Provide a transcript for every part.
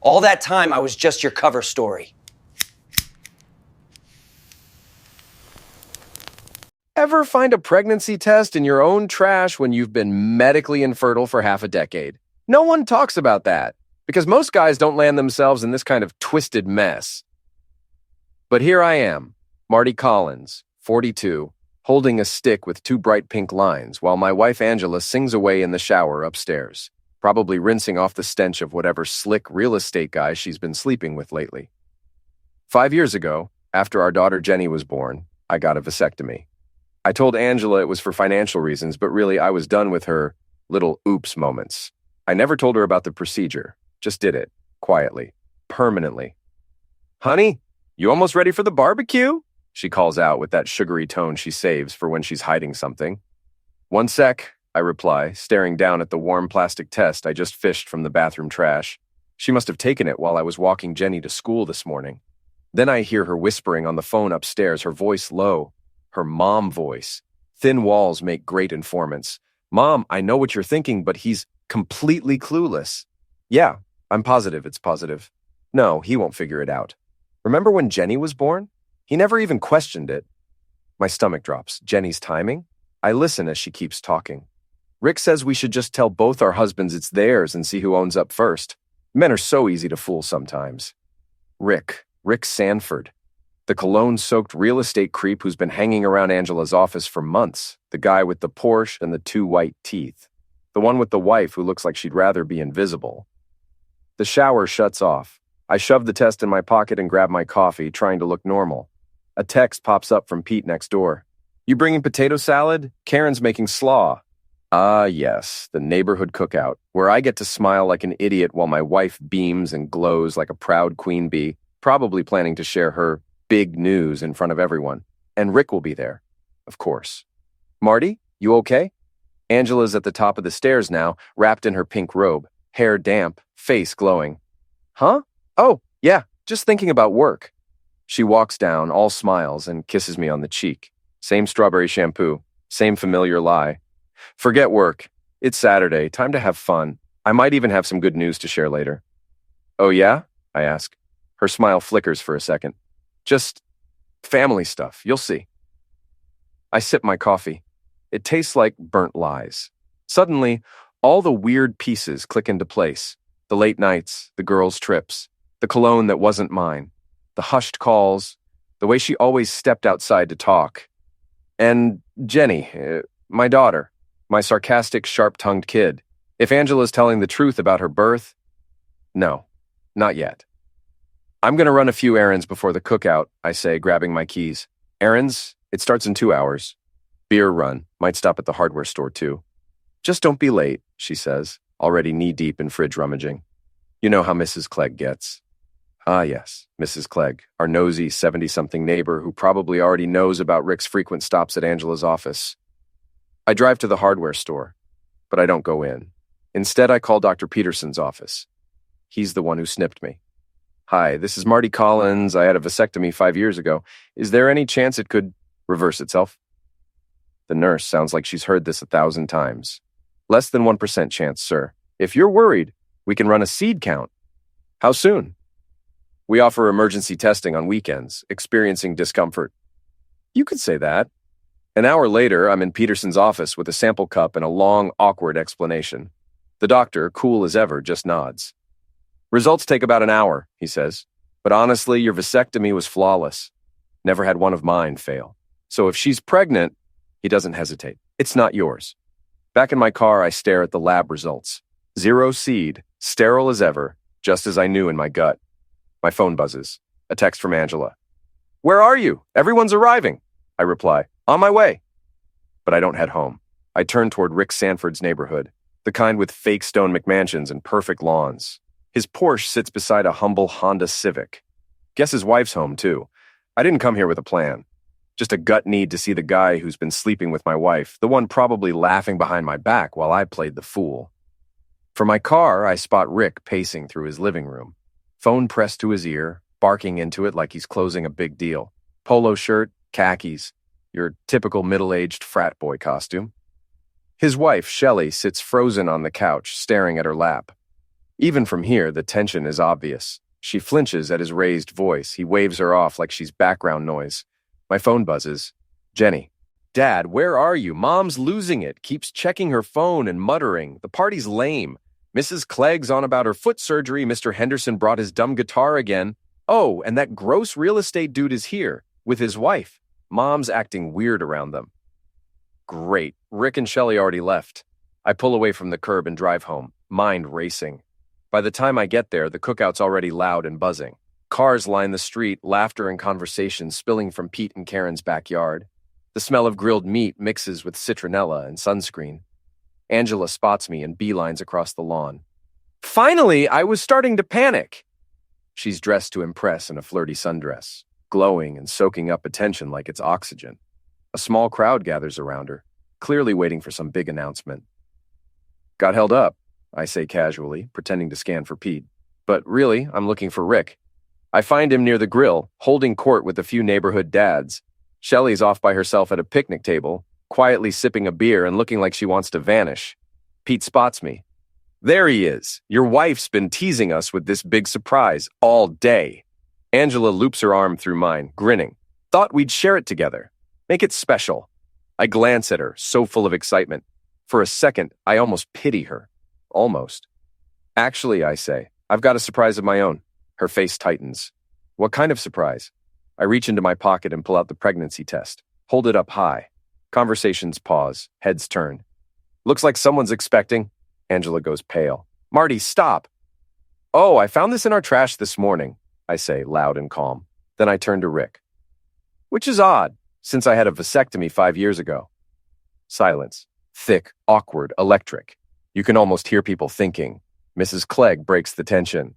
All that time, I was just your cover story. Ever find a pregnancy test in your own trash when you've been medically infertile for half a decade? No one talks about that, because most guys don't land themselves in this kind of twisted mess. But here I am, Marty Collins, 42, holding a stick with 2 bright pink lines, while my wife Angela sings away in the shower upstairs, probably rinsing off the stench of whatever slick real estate guy she's been sleeping with lately. 5 years ago, after our daughter Jenny was born, I got a vasectomy. I told Angela it was for financial reasons, but really I was done with her little oops moments. I never told her about the procedure, just did it, quietly, permanently. Honey, you almost ready for the barbecue? She calls out with that sugary tone she saves for when she's hiding something. 1 sec, I reply, staring down at the warm plastic test I just fished from the bathroom trash. She must have taken it while I was walking Jenny to school this morning. Then I hear her whispering on the phone upstairs, her voice low. Her mom voice. Thin walls make great informants. Mom, I know what you're thinking, but he's completely clueless. Yeah, I'm positive it's positive. No, he won't figure it out. Remember when Jenny was born? He never even questioned it. My stomach drops. Jenny's timing? I listen as she keeps talking. Rick says we should just tell both our husbands it's theirs and see who owns up first. Men are so easy to fool sometimes. Rick Sanford. The cologne-soaked real estate creep who's been hanging around Angela's office for months. The guy with the Porsche and the 2 white teeth. The one with the wife who looks like she'd rather be invisible. The shower shuts off. I shove the test in my pocket and grab my coffee, trying to look normal. A text pops up from Pete next door. You bringing potato salad? Karen's making slaw. Ah, yes, the neighborhood cookout, where I get to smile like an idiot while my wife beams and glows like a proud queen bee, probably planning to share her big news in front of everyone. And Rick will be there, of course. Marty, you okay? Angela's at the top of the stairs now, wrapped in her pink robe, hair damp, face glowing. Huh? Oh, yeah, just thinking about work. She walks down, all smiles, and kisses me on the cheek. Same strawberry shampoo, same familiar lie. Forget work. It's Saturday, time to have fun. I might even have some good news to share later. Oh yeah? I ask. Her smile flickers for a second. Just family stuff, you'll see. I sip my coffee. It tastes like burnt lies. Suddenly, all the weird pieces click into place. The late nights, the girls' trips, the cologne that wasn't mine, the hushed calls, the way she always stepped outside to talk. And Jenny, my daughter, my sarcastic, sharp-tongued kid. If Angela's telling the truth about her birth, no, not yet. I'm going to run a few errands before the cookout, I say, grabbing my keys. Errands? It starts in 2 hours. Beer run. Might stop at the hardware store, too. Just don't be late, she says, already knee-deep in fridge rummaging. You know how Mrs. Clegg gets. Ah, yes, Mrs. Clegg, our nosy 70-something neighbor who probably already knows about Rick's frequent stops at Angela's office. I drive to the hardware store, but I don't go in. Instead, I call Dr. Peterson's office. He's the one who snipped me. Hi, this is Marty Collins. I had a vasectomy 5 years ago. Is there any chance it could reverse itself? The nurse sounds like she's heard this 1,000 times. Less than 1% chance, sir. If you're worried, we can run a seed count. How soon? We offer emergency testing on weekends, experiencing discomfort. You could say that. An hour later, I'm in Peterson's office with a sample cup and a long, awkward explanation. The doctor, cool as ever, just nods. Results take about an hour, he says. But honestly, your vasectomy was flawless. Never had one of mine fail. So if she's pregnant, he doesn't hesitate. It's not yours. Back in my car, I stare at the lab results. 0 seed, sterile as ever, just as I knew in my gut. My phone buzzes. A text from Angela. Where are you? Everyone's arriving. I reply, on my way. But I don't head home. I turn toward Rick Sanford's neighborhood, the kind with fake stone McMansions and perfect lawns. His Porsche sits beside a humble Honda Civic. Guess his wife's home, too. I didn't come here with a plan. Just a gut need to see the guy who's been sleeping with my wife, the one probably laughing behind my back while I played the fool. From my car, I spot Rick pacing through his living room. Phone pressed to his ear, barking into it like he's closing a big deal. Polo shirt, khakis, your typical middle-aged frat boy costume. His wife, Shelley, sits frozen on the couch, staring at her lap. Even from here, the tension is obvious. She flinches at his raised voice. He waves her off like she's background noise. My phone buzzes. Jenny. Dad, where are you? Mom's losing it. Keeps checking her phone and muttering. The party's lame. Mrs. Clegg's on about her foot surgery. Mr. Henderson brought his dumb guitar again. Oh, and that gross real estate dude is here, with his wife. Mom's acting weird around them. Great. Rick and Shelley already left. I pull away from the curb and drive home, mind racing. By the time I get there, the cookout's already loud and buzzing. Cars line the street, laughter and conversation spilling from Pete and Karen's backyard. The smell of grilled meat mixes with citronella and sunscreen. Angela spots me and beelines across the lawn. Finally, I was starting to panic. She's dressed to impress in a flirty sundress, glowing and soaking up attention like it's oxygen. A small crowd gathers around her, clearly waiting for some big announcement. Got held up, I say casually, pretending to scan for Pete. But really, I'm looking for Rick. I find him near the grill, holding court with a few neighborhood dads. Shelley's off by herself at a picnic table, quietly sipping a beer and looking like she wants to vanish. Pete spots me. There he is. Your wife's been teasing us with this big surprise all day. Angela loops her arm through mine, grinning. Thought we'd share it together. Make it special. I glance at her, so full of excitement. For a second, I almost pity her. Almost. Actually, I say, I've got a surprise of my own. Her face tightens. What kind of surprise? I reach into my pocket and pull out the pregnancy test. Hold it up high. Conversations pause. Heads turn. Looks like someone's expecting. Angela goes pale. Marty, stop. Oh, I found this in our trash this morning, I say, loud and calm. Then I turn to Rick. Which is odd, since I had a vasectomy 5 years ago. Silence. Thick, awkward, electric. You can almost hear people thinking. Mrs. Clegg breaks the tension.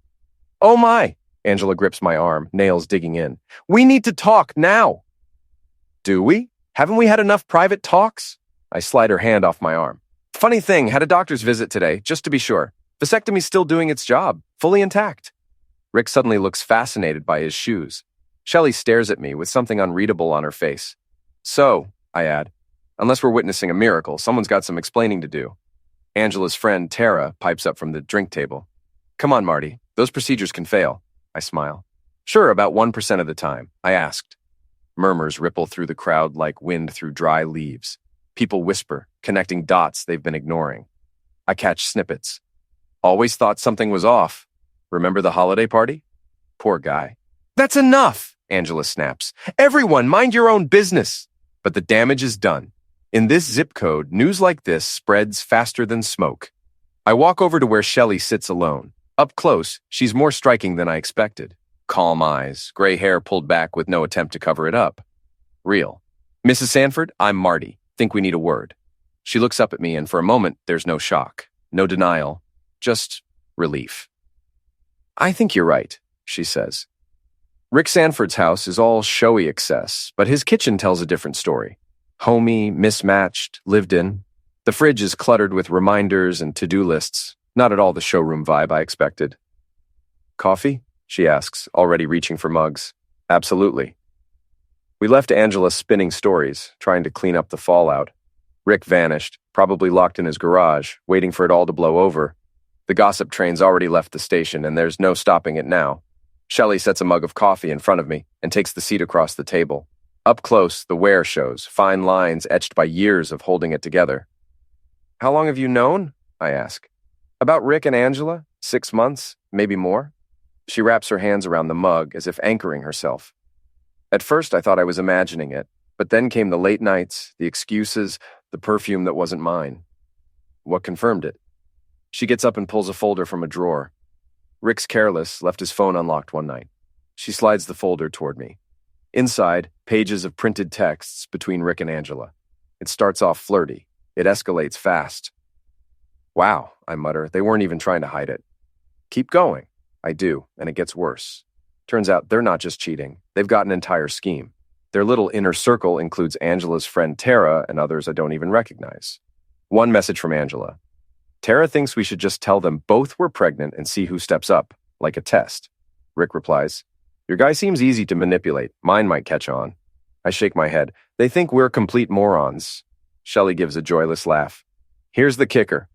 Oh my! Angela grips my arm, nails digging in. We need to talk now! Do we? Haven't we had enough private talks? I slide her hand off my arm. Funny thing, had a doctor's visit today, just to be sure. Vasectomy's still doing its job, fully intact. Rick suddenly looks fascinated by his shoes. Shelley stares at me with something unreadable on her face. So, I add, unless we're witnessing a miracle, someone's got some explaining to do. Angela's friend, Tara, pipes up from the drink table. Come on, Marty. Those procedures can fail. I smile. Sure, about 1% of the time, I asked. Murmurs ripple through the crowd like wind through dry leaves. People whisper, connecting dots they've been ignoring. I catch snippets. Always thought something was off. Remember the holiday party? Poor guy. That's enough, Angela snaps. Everyone, mind your own business. But the damage is done. In this zip code, news like this spreads faster than smoke. I walk over to where Shelley sits alone. Up close, she's more striking than I expected. Calm eyes, gray hair pulled back with no attempt to cover it up. Real. Mrs. Sanford, I'm Marty. Think we need a word. She looks up at me, and for a moment, there's no shock, no denial, just relief. I think you're right, she says. Rick Sanford's house is all showy excess, but his kitchen tells a different story. Homey, mismatched, lived in. The fridge is cluttered with reminders and to-do lists, not at all the showroom vibe I expected. Coffee? She asks, already reaching for mugs. Absolutely. We left Angela spinning stories, trying to clean up the fallout. Rick vanished, probably locked in his garage, waiting for it all to blow over. The gossip train's already left the station, and there's no stopping it now. Shelley sets a mug of coffee in front of me and takes the seat across the table. Up close, the wear shows, fine lines etched by years of holding it together. How long have you known? I ask. About Rick and Angela? 6 months, maybe more. She wraps her hands around the mug as if anchoring herself. At first, I thought I was imagining it, but then came the late nights, the excuses, the perfume that wasn't mine. What confirmed it? She gets up and pulls a folder from a drawer. Rick's careless, left his phone unlocked one night. She slides the folder toward me. Inside, pages of printed texts between Rick and Angela. It starts off flirty. It escalates fast. Wow, I mutter. They weren't even trying to hide it. Keep going. I do, and it gets worse. Turns out they're not just cheating. They've got an entire scheme. Their little inner circle includes Angela's friend Tara and others I don't even recognize. One message from Angela. Tara thinks we should just tell them both we're pregnant and see who steps up, like a test. Rick replies, Your guy seems easy to manipulate. Mine might catch on. I shake my head. They think we're complete morons. Shelley gives a joyless laugh. Here's the kicker.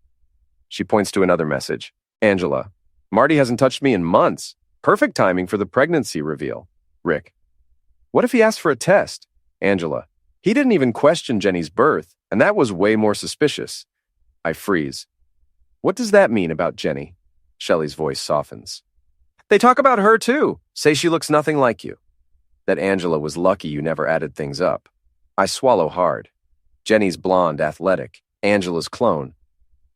She points to another message. Angela, Marty hasn't touched me in months. Perfect timing for the pregnancy reveal. Rick. What if he asked for a test? Angela. He didn't even question Jenny's birth, and that was way more suspicious. I freeze. What does that mean about Jenny? Shelley's voice softens. They talk about her too. Say she looks nothing like you. That Angela was lucky you never added things up. I swallow hard. Jenny's blonde, athletic. Angela's clone.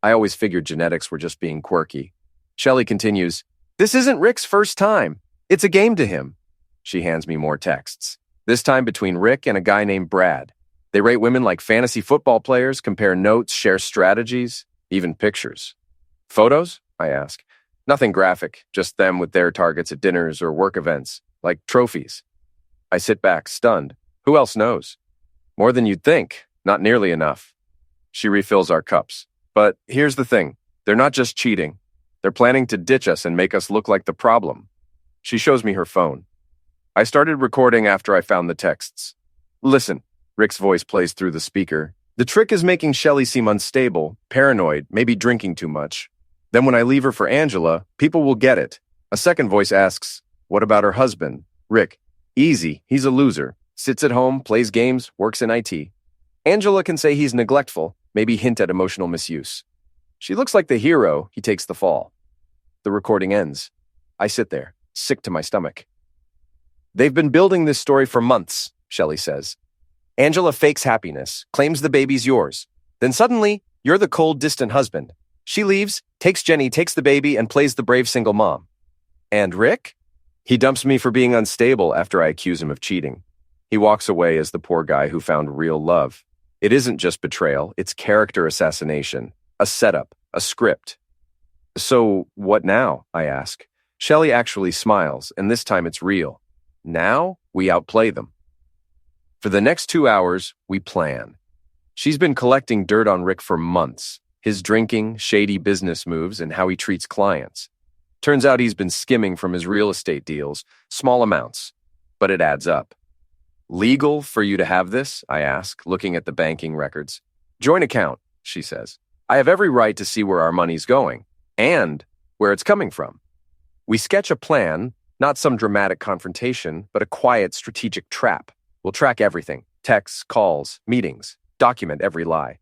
I always figured genetics were just being quirky. Shelley continues, This isn't Rick's first time. It's a game to him. She hands me more texts. This time between Rick and a guy named Brad. They rate women like fantasy football players, compare notes, share strategies, even pictures. Photos? I ask. Nothing graphic, just them with their targets at dinners or work events, like trophies. I sit back, stunned. Who else knows? More than you'd think, not nearly enough. She refills our cups. But here's the thing. They're not just cheating. They're planning to ditch us and make us look like the problem. She shows me her phone. I started recording after I found the texts. Listen, Rick's voice plays through the speaker. The trick is making Shelley seem unstable, paranoid, maybe drinking too much. Then when I leave her for Angela, people will get it. A second voice asks, what about her husband? Rick, easy, he's a loser. Sits at home, plays games, works in IT. Angela can say he's neglectful, maybe hint at emotional misuse. She looks like the hero, he takes the fall. The recording ends. I sit there, sick to my stomach. They've been building this story for months, Shelley says. Angela fakes happiness, claims the baby's yours. Then suddenly, you're the cold, distant husband. She leaves, takes Jenny, takes the baby, and plays the brave single mom. And Rick? He dumps me for being unstable after I accuse him of cheating. He walks away as the poor guy who found real love. It isn't just betrayal, it's character assassination, a setup, a script. So, what now? I ask. Shelley actually smiles, and this time it's real. Now, we outplay them. For the next 2 hours, we plan. She's been collecting dirt on Rick for months. His drinking, shady business moves, and how he treats clients. Turns out he's been skimming from his real estate deals, small amounts, but it adds up. Legal for you to have this? I ask, looking at the banking records. Joint account, she says. I have every right to see where our money's going, and where it's coming from. We sketch a plan, not some dramatic confrontation, but a quiet, strategic trap. We'll track everything, texts, calls, meetings, document every lie.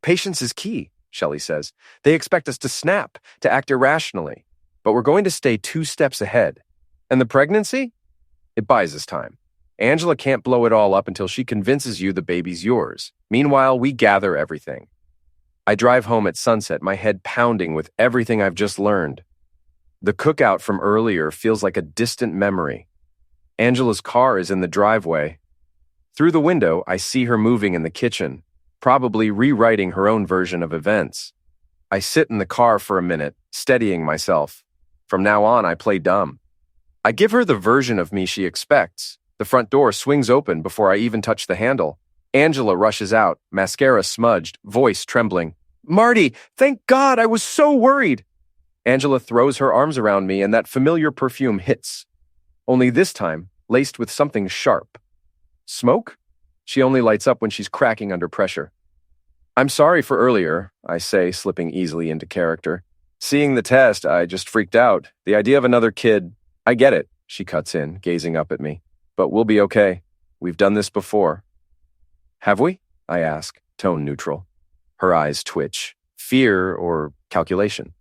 Patience is key, Shelley says. They expect us to snap, to act irrationally, but we're going to stay 2 steps ahead. And the pregnancy? It buys us time. Angela can't blow it all up until she convinces you the baby's yours. Meanwhile, we gather everything. I drive home at sunset, my head pounding with everything I've just learned. The cookout from earlier feels like a distant memory. Angela's car is in the driveway. Through the window, I see her moving in the kitchen, probably rewriting her own version of events. I sit in the car for a minute, steadying myself. From now on, I play dumb. I give her the version of me she expects. The front door swings open before I even touch the handle. Angela rushes out, mascara smudged, voice trembling. Marty, thank God, I was so worried. Angela throws her arms around me and that familiar perfume hits. Only this time, laced with something sharp. Smoke? She only lights up when she's cracking under pressure. I'm sorry for earlier, I say, slipping easily into character. Seeing the test, I just freaked out. The idea of another kid, I get it, she cuts in, gazing up at me. But we'll be okay. We've done this before. Have we? I ask, tone neutral. Her eyes twitch. Fear or calculation.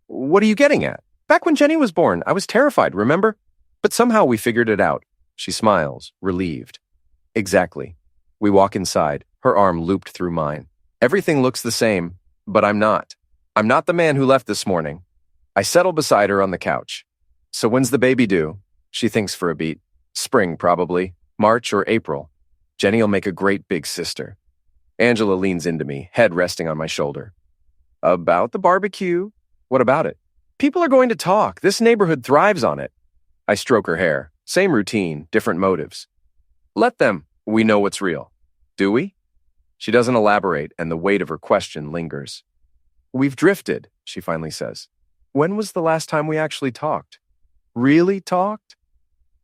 What are you getting at? Back when Jenny was born, I was terrified, remember? But somehow we figured it out. She smiles, relieved. Exactly. We walk inside, her arm looped through mine. Everything looks the same, but I'm not. I'm not the man who left this morning. I settle beside her on the couch. So when's the baby due? She thinks for a beat. Spring, probably. March or April. Jenny'll make a great big sister. Angela leans into me, head resting on my shoulder. About the barbecue? What about it? People are going to talk. This neighborhood thrives on it. I stroke her hair. Same routine, different motives. Let them. We know what's real. Do we? She doesn't elaborate, and the weight of her question lingers. We've drifted, she finally says. When was the last time we actually talked? Really talked?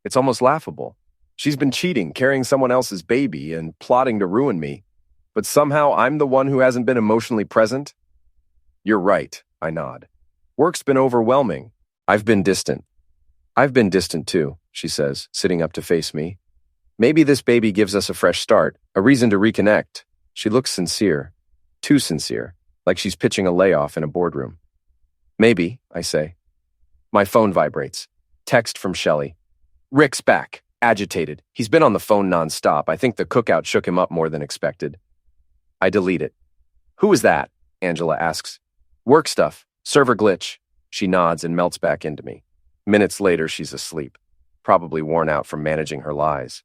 It's almost laughable. She's been cheating, carrying someone else's baby, and plotting to ruin me. But somehow I'm the one who hasn't been emotionally present? You're right, I nod. Work's been overwhelming. I've been distant. I've been distant too, she says, sitting up to face me. Maybe this baby gives us a fresh start, a reason to reconnect. She looks sincere. Too sincere, like she's pitching a layoff in a boardroom. Maybe, I say. My phone vibrates. Text from Shelley. Rick's back, agitated. He's been on the phone nonstop. I think the cookout shook him up more than expected. I delete it. Who is that? Angela asks. Work stuff. Server glitch. She nods and melts back into me. Minutes later, she's asleep, probably worn out from managing her lies.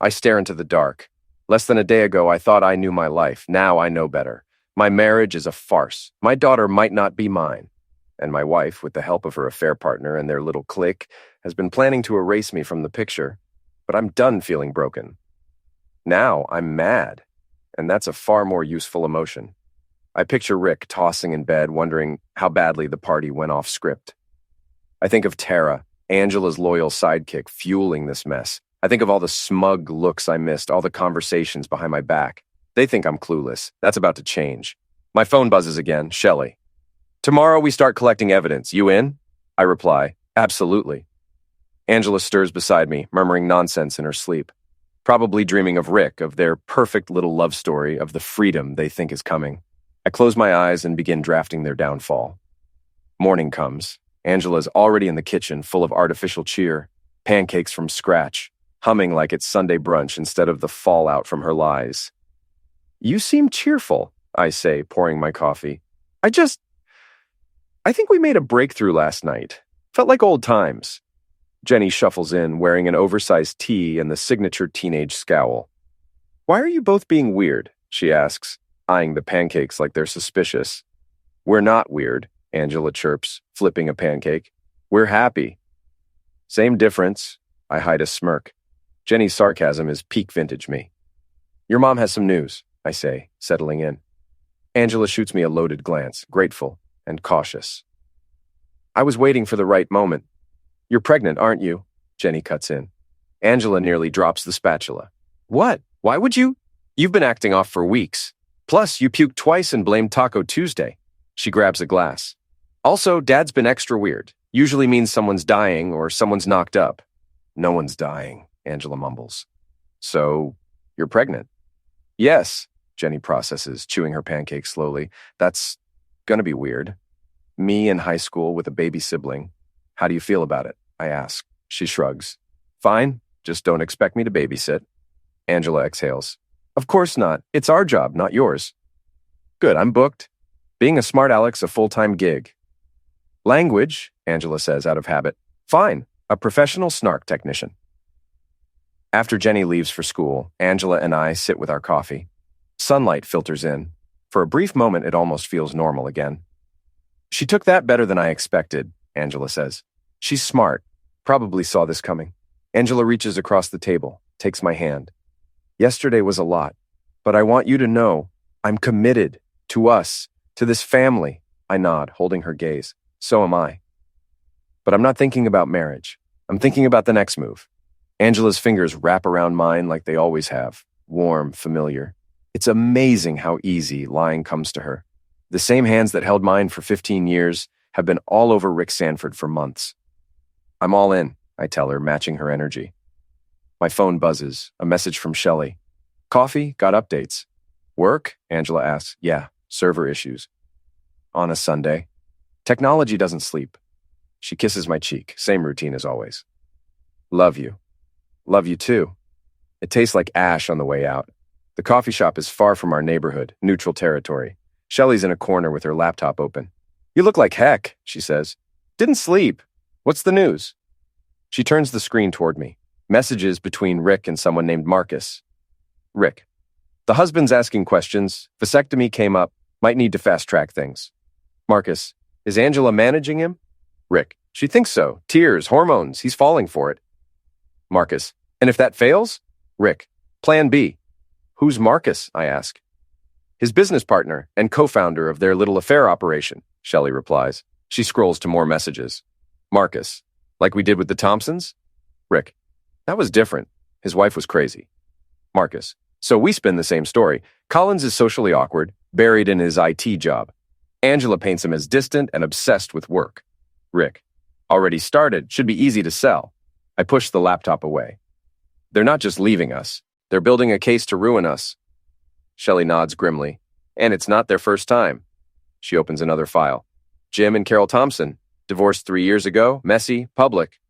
I stare into the dark. Less than a day ago, I thought I knew my life. Now I know better. My marriage is a farce. My daughter might not be mine. And my wife, with the help of her affair partner and their little clique, has been planning to erase me from the picture. But I'm done feeling broken. Now I'm mad. And that's a far more useful emotion. I picture Rick tossing in bed, wondering how badly the party went off script. I think of Tara, Angela's loyal sidekick, fueling this mess. I think of all the smug looks I missed, all the conversations behind my back. They think I'm clueless. That's about to change. My phone buzzes again. Shelley. Tomorrow we start collecting evidence. You in? I reply, absolutely. Angela stirs beside me, murmuring nonsense in her sleep. Probably dreaming of Rick, of their perfect little love story, of the freedom they think is coming. I close my eyes and begin drafting their downfall. Morning comes. Angela's already in the kitchen, full of artificial cheer, pancakes from scratch, humming like it's Sunday brunch instead of the fallout from her lies. You seem cheerful, I say, pouring my coffee. I think we made a breakthrough last night. Felt like old times. Jenny shuffles in, wearing an oversized tee and the signature teenage scowl. Why are you both being weird? She asks, eyeing the pancakes like they're suspicious. We're not weird, Angela chirps, flipping a pancake. We're happy. Same difference. I hide a smirk. Jenny's sarcasm is peak vintage me. Your mom has some news, I say, settling in. Angela shoots me a loaded glance, grateful and cautious. I was waiting for the right moment. You're pregnant, aren't you? Jenny cuts in. Angela nearly drops the spatula. What? Why would you? You've been acting off for weeks. Plus, you puked twice and blamed Taco Tuesday. She grabs a glass. Also, Dad's been extra weird. Usually means someone's dying or someone's knocked up. No one's dying, Angela mumbles. So, you're pregnant? Yes, Jenny processes, chewing her pancake slowly. That's gonna be weird. Me in high school with a baby sibling. How do you feel about it? I ask. She shrugs. Fine, just don't expect me to babysit. Angela exhales. Of course not. It's our job, not yours. Good, I'm booked. Being a smart Alec's a full-time gig. Language, Angela says out of habit. Fine, a professional snark technician. After Jenny leaves for school, Angela and I sit with our coffee. Sunlight filters in. For a brief moment, it almost feels normal again. She took that better than I expected, Angela says. She's smart. Probably saw this coming. Angela reaches across the table, takes my hand. Yesterday was a lot, but I want you to know I'm committed to us, to this family. I nod, holding her gaze. So am I. But I'm not thinking about marriage. I'm thinking about the next move. Angela's fingers wrap around mine like they always have, warm, familiar. It's amazing how easy lying comes to her. The same hands that held mine for 15 years have been all over Rick Sanford for months. I'm all in, I tell her, matching her energy. My phone buzzes, a message from Shelley. Coffee, got updates. Work? Angela asks. Yeah, server issues. On a Sunday. Technology doesn't sleep. She kisses my cheek, same routine as always. Love you. Love you too. It tastes like ash on the way out. The coffee shop is far from our neighborhood, neutral territory. Shelley's in a corner with her laptop open. You look like heck, she says. Didn't sleep. What's the news? She turns the screen toward me. Messages between Rick and someone named Marcus. Rick. The husband's asking questions. Vasectomy came up. Might need to fast-track things. Marcus. Is Angela managing him? Rick. She thinks so. Tears, hormones. He's falling for it. Marcus. And if that fails? Rick. Plan B. Who's Marcus? I ask. His business partner and co-founder of their little affair operation, Shelley replies. She scrolls to more messages. Marcus. Like we did with the Thompsons? Rick. That was different. His wife was crazy. Marcus. So we spin the same story. Collins is socially awkward, buried in his IT job. Angela paints him as distant and obsessed with work. Rick, already started, should be easy to sell. I push the laptop away. They're not just leaving us. They're building a case to ruin us. Shelley nods grimly. And it's not their first time. She opens another file. Jim and Carol Thompson, divorced 3 years ago, messy, public.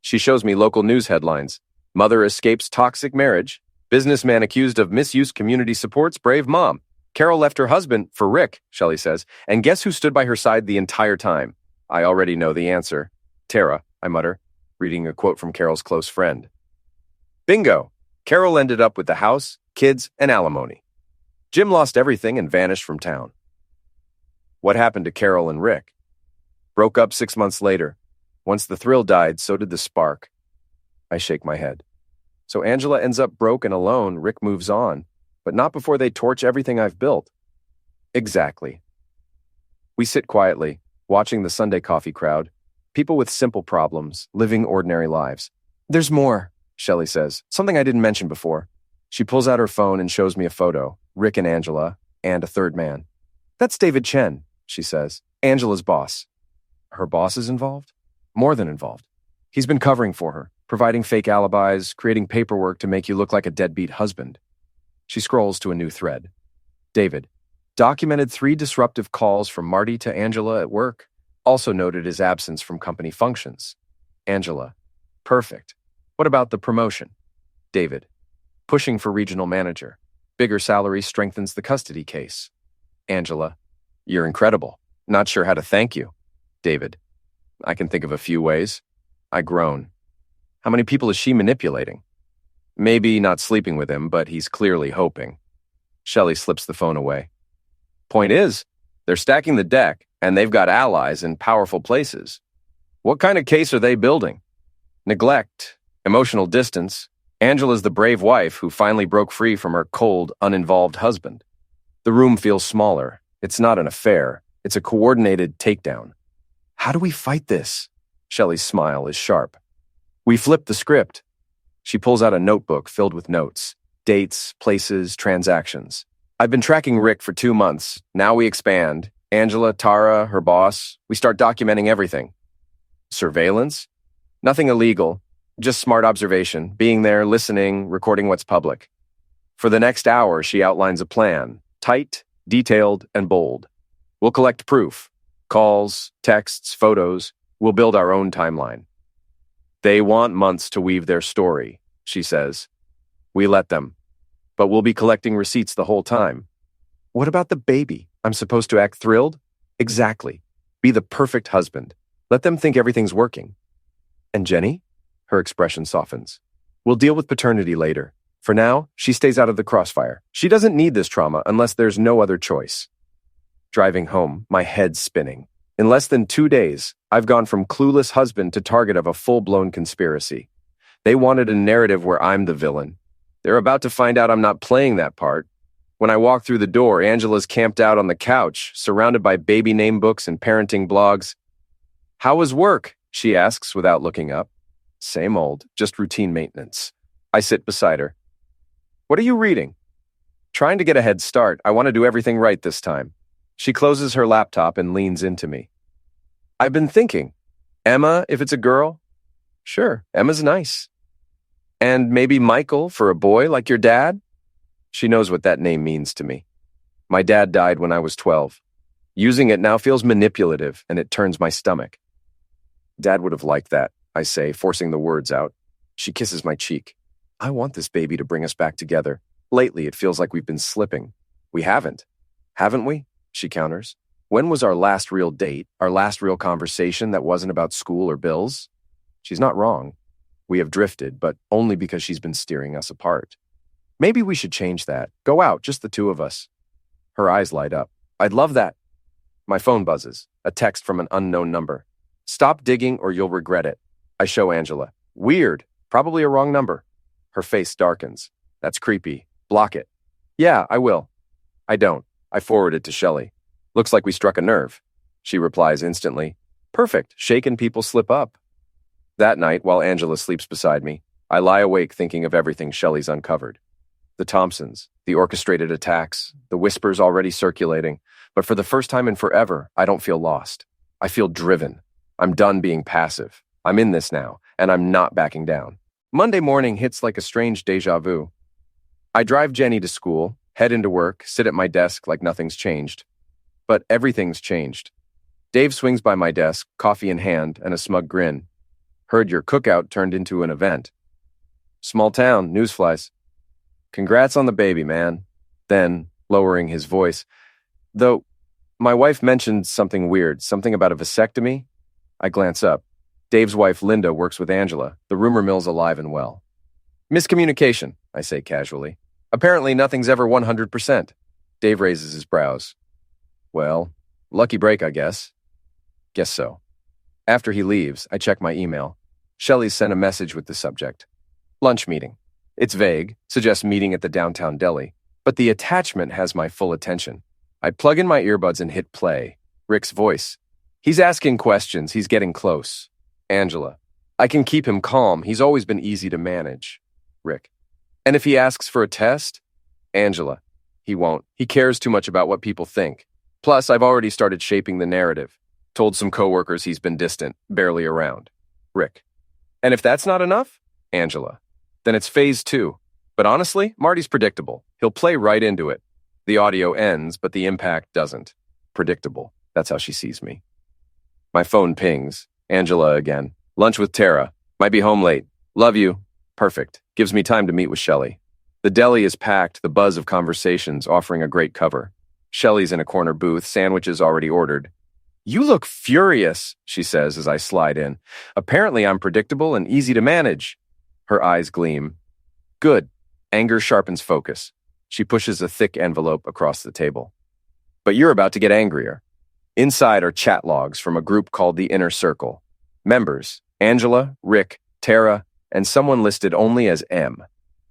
She shows me local news headlines. Mother escapes toxic marriage. Businessman accused of misuse community supports brave mom. Carol left her husband for Rick, Shelley says, and guess who stood by her side the entire time? I already know the answer. Tara, I mutter, reading a quote from Carol's close friend. Bingo! Carol ended up with the house, kids, and alimony. Jim lost everything and vanished from town. What happened to Carol and Rick? Broke up 6 months later. Once the thrill died, so did the spark. I shake my head. So Angela ends up broke and alone, Rick moves on, but not before they torch everything I've built. Exactly. We sit quietly, watching the Sunday coffee crowd, people with simple problems, living ordinary lives. There's more, Shelley says, something I didn't mention before. She pulls out her phone and shows me a photo, Rick and Angela, and a third man. That's David Chen, she says, Angela's boss. Her boss is involved? More than involved. He's been covering for her, providing fake alibis, creating paperwork to make you look like a deadbeat husband. She scrolls to a new thread. David, documented 3 disruptive calls from Marty to Angela at work, also noted his absence from company functions. Angela, perfect. What about the promotion? David, pushing for regional manager. Bigger salary strengthens the custody case. Angela, you're incredible. Not sure how to thank you. David, I can think of a few ways. I groan. How many people is she manipulating? Maybe not sleeping with him, but he's clearly hoping. Shelley slips the phone away. Point is, they're stacking the deck, and they've got allies in powerful places. What kind of case are they building? Neglect, emotional distance. Angela's the brave wife who finally broke free from her cold, uninvolved husband. The room feels smaller. It's not an affair. It's a coordinated takedown. How do we fight this? Shelley's smile is sharp. We flip the script. She pulls out a notebook filled with notes, dates, places, transactions. I've been tracking Rick for 2 months. Now we expand. Angela, Tara, her boss. We start documenting everything. Surveillance? Nothing illegal. Just smart observation, being there, listening, recording what's public. For the next hour, she outlines a plan, tight, detailed, and bold. We'll collect proof, calls, texts, photos. We'll build our own timeline. They want months to weave their story, she says. We let them. But we'll be collecting receipts the whole time. What about the baby? I'm supposed to act thrilled? Exactly. Be the perfect husband. Let them think everything's working. And Jenny? Her expression softens. We'll deal with paternity later. For now, she stays out of the crossfire. She doesn't need this trauma unless there's no other choice. Driving home, my head's spinning. In less than 2 days, I've gone from clueless husband to target of a full-blown conspiracy. They wanted a narrative where I'm the villain. They're about to find out I'm not playing that part. When I walk through the door, Angela's camped out on the couch, surrounded by baby name books and parenting blogs. How was work? She asks without looking up. Same old, just routine maintenance. I sit beside her. What are you reading? Trying to get a head start. I want to do everything right this time. She closes her laptop and leans into me. I've been thinking. Emma, if it's a girl? Sure, Emma's nice. And maybe Michael for a boy like your dad? She knows what that name means to me. My dad died when I was 12. Using it now feels manipulative, and it turns my stomach. Dad would have liked that, I say, forcing the words out. She kisses my cheek. I want this baby to bring us back together. Lately, it feels like we've been slipping. We haven't. Haven't we? She counters. When was our last real date, our last real conversation that wasn't about school or bills? She's not wrong. We have drifted, but only because she's been steering us apart. Maybe we should change that. Go out, just the 2 of us. Her eyes light up. I'd love that. My phone buzzes. A text from an unknown number. Stop digging or you'll regret it. I show Angela. Weird. Probably a wrong number. Her face darkens. That's creepy. Block it. Yeah, I will. I don't. I forward it to Shelley. Looks like we struck a nerve. She replies instantly. Perfect. Shaken people slip up. That night, while Angela sleeps beside me, I lie awake thinking of everything Shelley's uncovered. The Thompsons, the orchestrated attacks, the whispers already circulating. But for the first time in forever, I don't feel lost. I feel driven. I'm done being passive. I'm in this now, and I'm not backing down. Monday morning hits like a strange deja vu. I drive Jenny to school, head into work, sit at my desk like nothing's changed. But everything's changed. Dave swings by my desk, coffee in hand, and a smug grin. Heard your cookout turned into an event. Small town, newsflies. Congrats on the baby, man. Then, lowering his voice, though, my wife mentioned something weird, something about a vasectomy. I glance up. Dave's wife, Linda, works with Angela. The rumor mill's alive and well. Miscommunication, I say casually. Apparently nothing's ever 100%. Dave raises his brows. Well, lucky break, I guess. Guess so. After he leaves, I check my email. Shelley's sent a message with the subject. Lunch meeting. It's vague, suggests meeting at the downtown deli, but the attachment has my full attention. I plug in my earbuds and hit play. Rick's voice. He's asking questions. He's getting close. Angela. I can keep him calm. He's always been easy to manage. Rick. And if he asks for a test? Angela. He won't. He cares too much about what people think. Plus, I've already started shaping the narrative. Told some coworkers he's been distant, barely around. Rick. And if that's not enough? Angela. Then it's phase 2. But honestly, Marty's predictable. He'll play right into it. The audio ends, but the impact doesn't. Predictable. That's how she sees me. My phone pings. Angela again. Lunch with Tara. Might be home late. Love you. Perfect. Gives me time to meet with Shelley. The deli is packed, the buzz of conversations offering a great cover. Shelley's in a corner booth, sandwiches already ordered. You look furious, she says as I slide in. Apparently I'm predictable and easy to manage. Her eyes gleam. Good. Anger sharpens focus. She pushes a thick envelope across the table. But you're about to get angrier. Inside are chat logs from a group called the Inner Circle. Members, Angela, Rick, Tara, and someone listed only as M.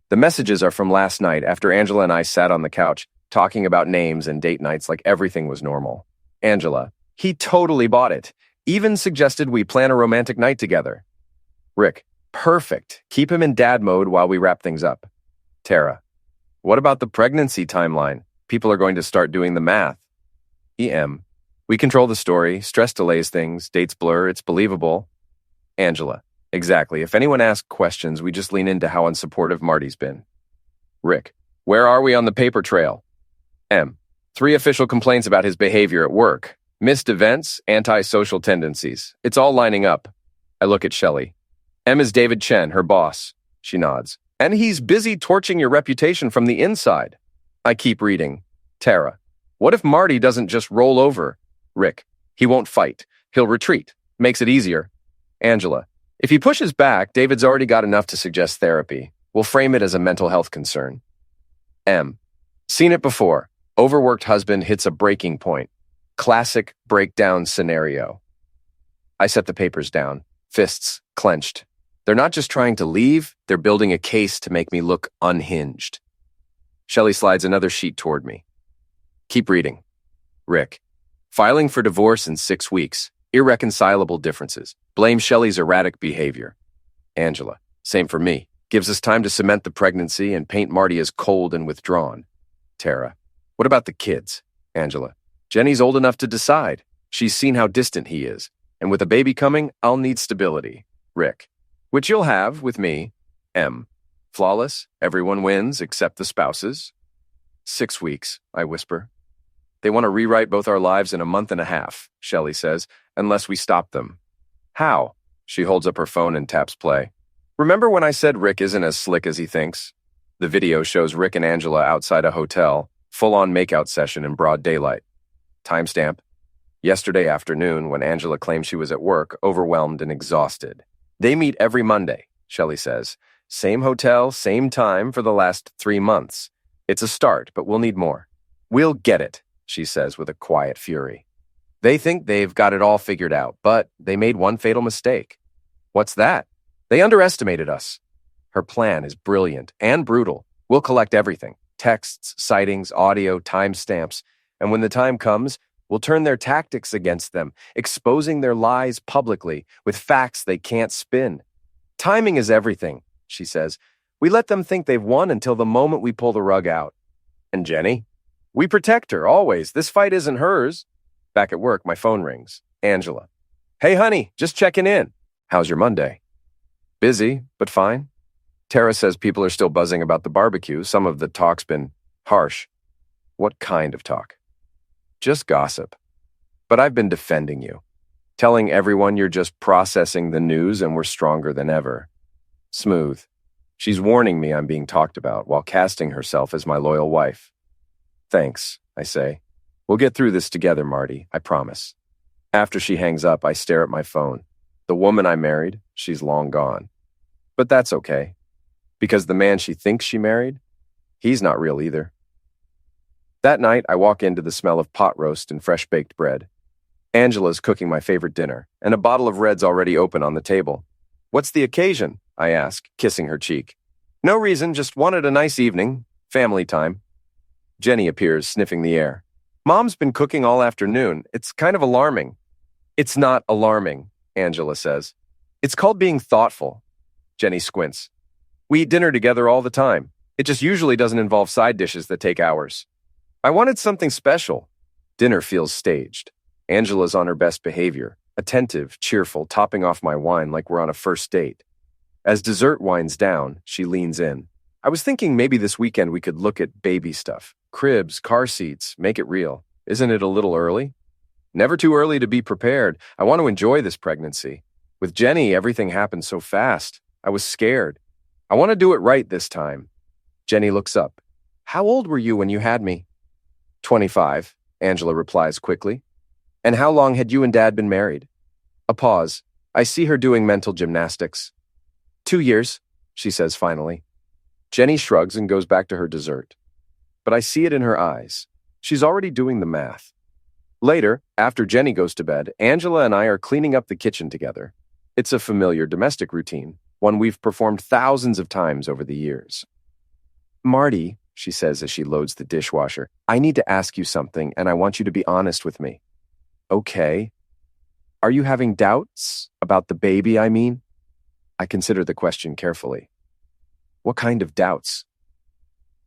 The messages are from last night after Angela and I sat on the couch, talking about names and date nights like everything was normal. Angela, he totally bought it. Even suggested we plan a romantic night together. Rick, perfect. Keep him in dad mode while we wrap things up. Tara, what about the pregnancy timeline? People are going to start doing the math. EM, we control the story, stress delays things, dates blur, it's believable. Angela, exactly. If anyone asks questions, we just lean into how unsupportive Marty's been. Rick, where are we on the paper trail? M, 3 official complaints about his behavior at work. Missed events, antisocial tendencies. It's all lining up. I look at Shelley. M is David Chen, her boss. She nods. And he's busy torching your reputation from the inside. I keep reading. Tara, what if Marty doesn't just roll over? Rick, he won't fight. He'll retreat. Makes it easier. Angela, if he pushes back, David's already got enough to suggest therapy. We'll frame it as a mental health concern. M, seen it before. Overworked husband hits a breaking point. Classic breakdown scenario. I set the papers down, fists clenched. They're not just trying to leave, they're building a case to make me look unhinged. Shelley slides another sheet toward me. Keep reading. Rick, filing for divorce in 6 weeks. Irreconcilable differences. Blame Shelley's erratic behavior. Angela, same for me. Gives us time to cement the pregnancy and paint Marty as cold and withdrawn. Tara, what about the kids? Angela, Jenny's old enough to decide. She's seen how distant he is. And with a baby coming, I'll need stability. Rick, which you'll have with me. M, flawless. Everyone wins except the spouses. 6 weeks, I whisper. They want to rewrite both our lives in a month and a half, Shelley says, unless we stop them. How? She holds up her phone and taps play. Remember when I said Rick isn't as slick as he thinks? The video shows Rick and Angela outside a hotel, full-on makeout session in broad daylight. Timestamp. Yesterday afternoon when Angela claimed she was at work, overwhelmed and exhausted. They meet every Monday, Shelley says. Same hotel, same time for the last 3 months. It's a start, but we'll need more. We'll get it, she says with a quiet fury. They think they've got it all figured out, but they made one fatal mistake. What's that? They underestimated us. Her plan is brilliant and brutal. We'll collect everything. Texts, sightings, audio, timestamps. And when the time comes, we'll turn their tactics against them, exposing their lies publicly with facts they can't spin. Timing is everything, she says. We let them think they've won until the moment we pull the rug out. And Jenny? We protect her, always. This fight isn't hers. Back at work, my phone rings. Angela. Hey, honey, just checking in. How's your Monday? Busy, but fine. Tara says people are still buzzing about the barbecue. Some of the talk's been harsh. What kind of talk? Just gossip. But I've been defending you. Telling everyone you're just processing the news and we're stronger than ever. Smooth. She's warning me I'm being talked about while casting herself as my loyal wife. Thanks, I say. We'll get through this together, Marty, I promise. After she hangs up, I stare at my phone. The woman I married, she's long gone. But that's okay. Because the man she thinks she married, he's not real either. That night, I walk into the smell of pot roast and fresh-baked bread. Angela's cooking my favorite dinner, and a bottle of red's already open on the table. What's the occasion? I ask, kissing her cheek. No reason, just wanted a nice evening. Family time. Jenny appears, sniffing the air. Mom's been cooking all afternoon. It's kind of alarming. It's not alarming, Angela says. It's called being thoughtful. Jenny squints. We eat dinner together all the time. It just usually doesn't involve side dishes that take hours. I wanted something special. Dinner feels staged. Angela's on her best behavior, attentive, cheerful, topping off my wine like we're on a first date. As dessert winds down, she leans in. I was thinking maybe this weekend we could look at baby stuff. Cribs, car seats, make it real. Isn't it a little early? Never too early to be prepared. I want to enjoy this pregnancy. With Jenny, everything happened so fast. I was scared. I want to do it right this time. Jenny looks up. How old were you when you had me? 25, Angela replies quickly. And how long had you and Dad been married? A pause. I see her doing mental gymnastics. 2 years, she says finally. Jenny shrugs and goes back to her dessert. But I see it in her eyes. She's already doing the math. Later, after Jenny goes to bed, Angela and I are cleaning up the kitchen together. It's a familiar domestic routine, one we've performed thousands of times over the years. Marty, she says as she loads the dishwasher, I need to ask you something, and I want you to be honest with me. Okay. Are you having doubts about the baby, I mean? I consider the question carefully. What kind of doubts?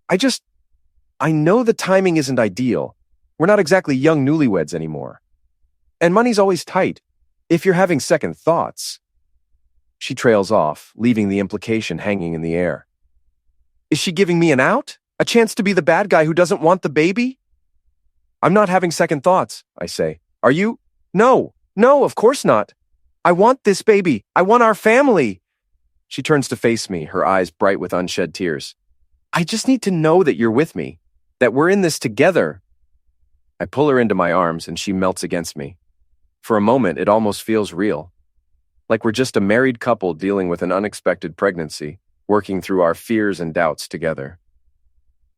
I know the timing isn't ideal. We're not exactly young newlyweds anymore. And money's always tight. If you're having second thoughts. She trails off, leaving the implication hanging in the air. Is she giving me an out? A chance to be the bad guy who doesn't want the baby? I'm not having second thoughts, I say. Are you? No, of course not. I want this baby. I want our family. She turns to face me, her eyes bright with unshed tears. I just need to know that you're with me, that we're in this together. I pull her into my arms and she melts against me. For a moment, it almost feels real. Like we're just a married couple dealing with an unexpected pregnancy, working through our fears and doubts together.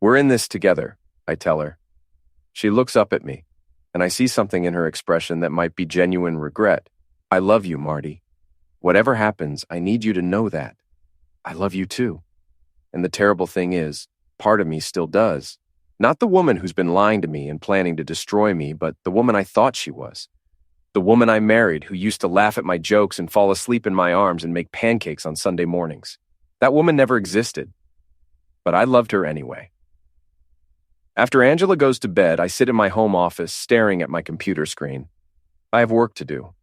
We're in this together, I tell her. She looks up at me, and I see something in her expression that might be genuine regret. I love you, Marty. Whatever happens, I need you to know that. I love you too. And the terrible thing is, part of me still does. Not the woman who's been lying to me and planning to destroy me, but the woman I thought she was. The woman I married who used to laugh at my jokes and fall asleep in my arms and make pancakes on Sunday mornings. That woman never existed. But I loved her anyway. After Angela goes to bed, I sit in my home office staring at my computer screen. I have work to do.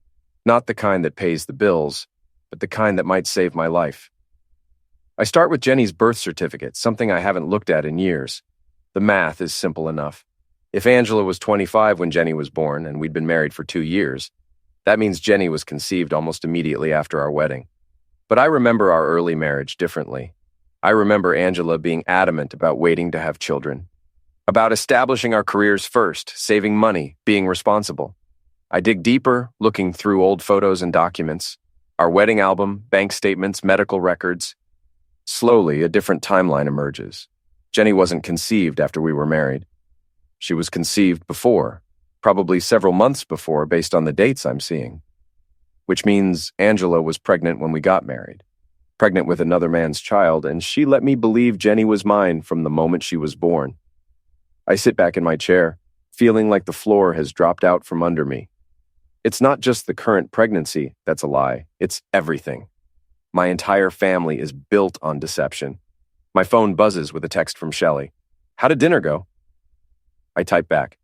Not the kind that pays the bills, but the kind that might save my life. I start with Jenny's birth certificate, something I haven't looked at in years. The math is simple enough. If Angela was 25 when Jenny was born, and we'd been married for 2 years, that means Jenny was conceived almost immediately after our wedding. But I remember our early marriage differently. I remember Angela being adamant about waiting to have children, about establishing our careers first, saving money, being responsible. I dig deeper, looking through old photos and documents, our wedding album, bank statements, medical records. Slowly, a different timeline emerges. Jenny wasn't conceived after we were married. She was conceived before, probably several months before based on the dates I'm seeing. Which means Angela was pregnant when we got married, pregnant with another man's child, and she let me believe Jenny was mine from the moment she was born. I sit back in my chair, feeling like the floor has dropped out from under me. It's not just the current pregnancy that's a lie, it's everything. My entire family is built on deception. My phone buzzes with a text from Shelley. How did dinner go? I type back.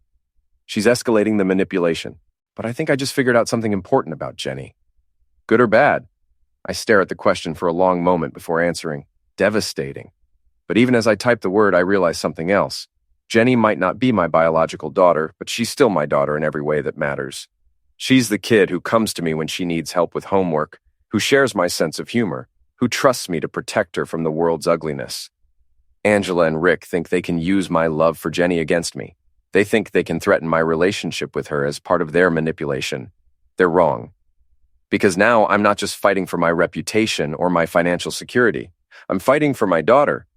She's escalating the manipulation, but I think I just figured out something important about Jenny. Good or bad? I stare at the question for a long moment before answering. Devastating. But even as I type the word, I realize something else. Jenny might not be my biological daughter, but she's still my daughter in every way that matters. She's the kid who comes to me when she needs help with homework, who shares my sense of humor, who trusts me to protect her from the world's ugliness. Angela and Rick think they can use my love for Jenny against me. They think they can threaten my relationship with her as part of their manipulation. They're wrong. Because now I'm not just fighting for my reputation or my financial security. I'm fighting for my daughter.